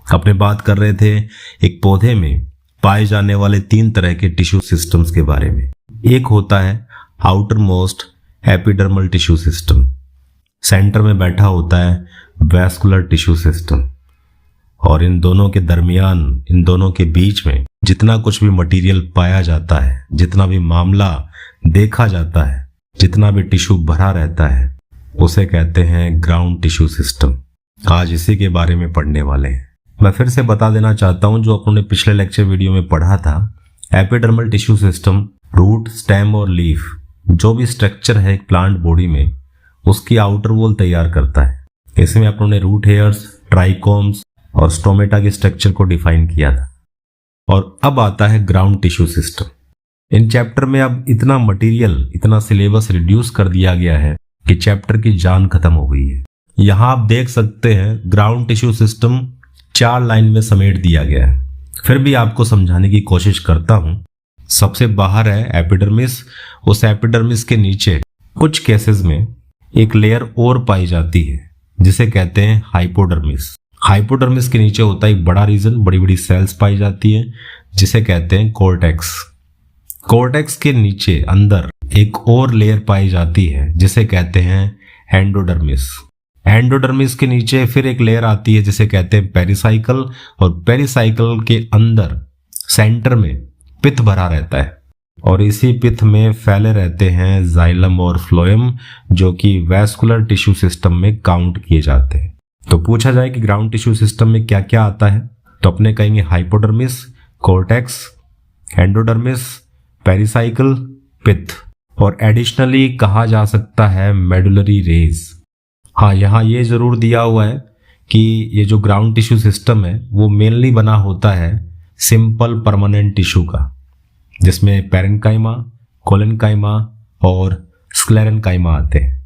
अपने बात कर रहे थे एक पौधे में पाए जाने वाले 3 तरह के टिश्यू सिस्टम्स के बारे में। एक होता है outer most epidermal tissue system, centre में बैठा होता है वैस्कुलर टिश्यू सिस्टम, और इन दोनों के दरमियान, इन दोनों के बीच में जितना कुछ भी मटेरियल पाया जाता है, जितना भी मामला देखा जाता है, जितना भी टिश्यू भरा रहता है, उसे कहते हैं ग्राउंड टिश्यू सिस्टम। आज इसी के बारे में पढ़ने वाले हैं। मैं फिर से बता देना चाहता हूं जो अपने पिछले लेक्चर वीडियो में पढ़ा था। Epidermal tissue system root, stem और लीफ, जो भी स्ट्रक्चर है एक प्लांट बॉडी में, उसकी आउटर वॉल तैयार करता है। इसमें अपने रूट हेयर्स, ट्राइकोम्स और स्टोमेटा के स्ट्रक्चर को डिफाइन किया था। और अब आता है ground tissue system. In chapter में अब इतना मटेरियल, इतना सिलेबस रिड्यूस कर दिया गया है कि चैप्टर की जान खत्म हो गई है। यहां आप देख सकते हैं ग्राउंड टिश्यू सिस्टम 4 लाइन में समेट दिया गया है। फिर भी आपको समझाने की कोशिश करता हूं। सबसे बाहर है एपिडर्मिस। उस एपिडर्मिस के नीचे कुछ केसेस में एक लेयर और पाई जाती है जिसे कहते हैं हाइपोडर्मिस। हाइपोडर्मिस के नीचे होता है एक बड़ा रीजन, बड़ी बड़ी सेल्स पाई जाती है जिसे कहते हैं कोर्टेक्स। कोर्टेक्स के नीचे अंदर एक और लेयर पाई जाती है जिसे कहते हैं एंडोडर्मिस। एंडोडर्मिस के नीचे फिर एक लेयर आती है जिसे कहते हैं पेरिसाइकल, और पेरिसाइकल के अंदर सेंटर में पित्त भरा रहता है, और इसी पित्त में फैले रहते हैं जाइलम और फ्लोएम, जो कि वैस्कुलर टिश्यू सिस्टम में काउंट किए जाते हैं। तो पूछा जाए कि ग्राउंड टिश्यू सिस्टम में क्या क्या आता है, तो अपने कहेंगे हाइपोडर्मिस, कोर्टेक्स, एंडोडर्मिस, पेरिसाइकल, पित्त, और एडिशनली कहा जा सकता है मेडुलरी रेज। हाँ, यहाँ ये जरूर दिया हुआ है कि ये जो ग्राउंड टिश्यू सिस्टम है वो मेनली बना होता है सिंपल परमानेंट टिश्यू का, जिसमें पैरेन्काइमा, कोलेनकाइमा और स्क्लेरेन्काइमा आते हैं।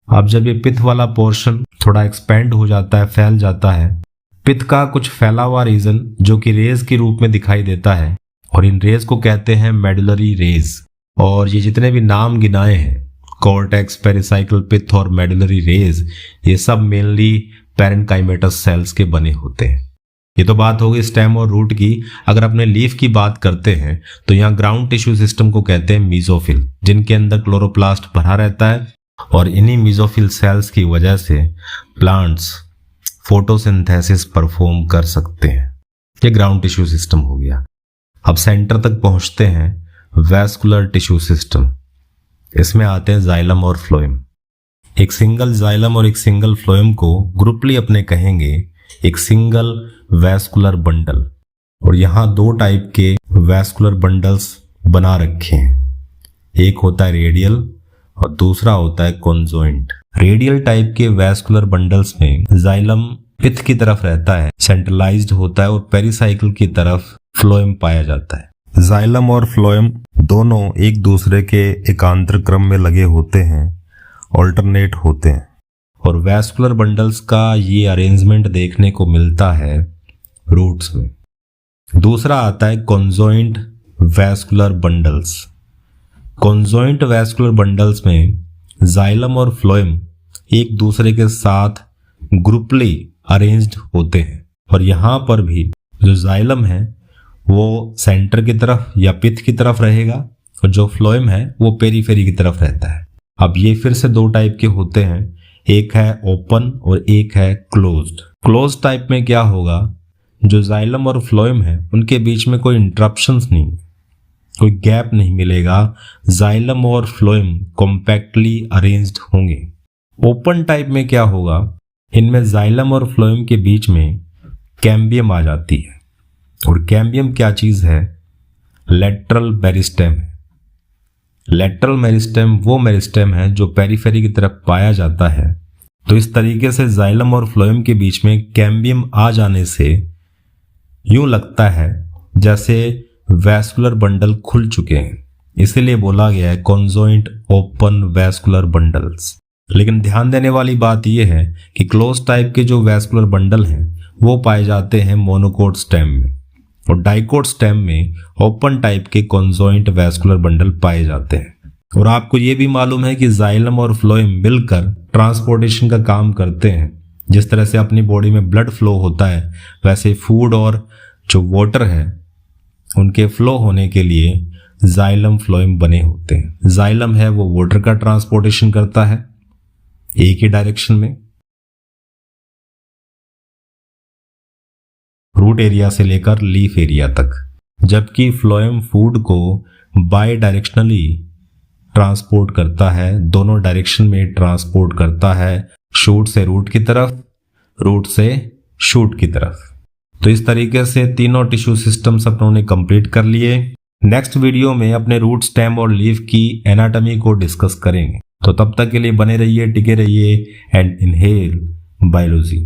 अब जब ये पित्त वाला पोर्शन थोड़ा एक्सपेंड हो जाता है, फैल जाता है, पित्त का कुछ फैला हुआ रीजन जो कि रेज के रूप में दिखाई देता है, और इन रेज को कहते हैं मेडुलरी रेज। और ये जितने भी नाम गिनाए हैं, कोर्टेक्स, पेरिसाइकल, पित्त और मेडुलरी रेज, ये सब मेनली पैरेन्काइमेटस सेल्स के बने होते हैं। ये तो बात हो गई स्टेम और रूट की। अगर अपने लीफ की बात करते हैं तो यहाँ ग्राउंड टिश्यू सिस्टम को कहते हैं मीजोफिल, जिनके अंदर क्लोरोप्लास्ट भरा रहता है, और इन्हीं मीजोफिल सेल्स की वजह से प्लांट्स फोटोसिंथेसिस परफॉर्म कर सकते हैं। ये ग्राउंड टिश्यू सिस्टम हो गया। अब सेंटर तक पहुंचते हैं वैस्कुलर टिश्यू सिस्टम। इसमें आते हैं जाइलम और फ्लोएम। एक सिंगल जाइलम और एक सिंगल फ्लोएम को ग्रुपली अपने कहेंगे एक सिंगल वैस्कुलर बंडल। और यहाँ 2 टाइप के वैस्कुलर बंडल्स बना रखे हैं। एक होता है रेडियल और दूसरा होता है कॉन्जॉइंट। रेडियल टाइप के वैस्कुलर बंडल्स में जाइलम पित्त की तरफ रहता है, सेंट्रलाइज्ड होता है, और पेरिसाइकल की तरफ फ्लोएम पाया जाता है। जाइलम और फ्लोएम दोनों एक दूसरे के एकांतर क्रम में लगे होते हैं, ऑल्टरनेट होते हैं, और वैस्कुलर बंडल्स का ये अरेंजमेंट देखने को मिलता है रूट्स में। दूसरा आता है conjoint vascular bundles. Conjoint vascular bundles में जाइलम और फ्लोएम एक दूसरे के साथ ग्रुपली अरेंज्ड होते हैं, और यहाँ पर भी जो जाइलम है वो सेंटर की तरफ या पित्त की तरफ रहेगा, और जो फ्लोएम है वो पेरीफेरी की तरफ रहता है। अब ये फिर से 2 टाइप के होते हैं, एक है ओपन और एक है क्लोज्ड। क्लोज टाइप में क्या होगा, जो जाइलम और फ्लोएम है उनके बीच में कोई इंटरप्शंस नहीं, कोई गैप नहीं मिलेगा, जाइलम और फ्लोएम कॉम्पैक्टली अरेंज्ड होंगे। ओपन टाइप में क्या होगा, इनमें जाइलम और फ्लोएम के बीच में कैम्बियम आ जाती है, और कैम्बियम क्या चीज है, लेटरल मेरिस्टेम है। लेटरल मेरिस्टेम वो मेरिस्टेम है जो पेरिफेरी की तरफ पाया जाता है। तो इस तरीके से जाइलम और फ्लोएम के बीच में कैम्बियम आ जाने से यूं लगता है जैसे वैस्कुलर बंडल खुल चुके हैं, इसीलिए बोला गया है कॉन्जॉइंट ओपन वैस्कुलर बंडल्स। लेकिन ध्यान देने वाली बात यह है कि क्लोज टाइप के जो वैस्कुलर बंडल हैं वो पाए जाते हैं मोनोकोट स्टेम में, और डाइकोट स्टेम में ओपन टाइप के कॉन्जॉइंट वैस्कुलर बंडल पाए जाते हैं। और आपको ये भी मालूम है कि जाइलम और फ्लोएम मिलकर ट्रांसपोर्टेशन का काम करते हैं, जिस तरह से अपनी बॉडी में ब्लड फ्लो होता है, वैसे फूड और जो वाटर है उनके फ्लो होने के लिए जाइलम फ्लोएम बने होते हैं। जाइलम है वो वाटर का ट्रांसपोर्टेशन करता है एक ही डायरेक्शन में, रूट एरिया से लेकर लीफ एरिया तक, जबकि फ्लोएम फूड को बाई डायरेक्शनली ट्रांसपोर्ट करता है, दोनों डायरेक्शन में ट्रांसपोर्ट करता है, शूट से रूट की तरफ, रूट से शूट की तरफ। तो इस तरीके से तीनों टिश्यू सिस्टम्स अपनों ने कंप्लीट कर लिए। नेक्स्ट वीडियो में अपने रूट, स्टेम और लीफ की एनाटॉमी को डिस्कस करेंगे। तो तब तक के लिए बने रहिए, टिके रहिए एंड इनहेल बायोलॉजी।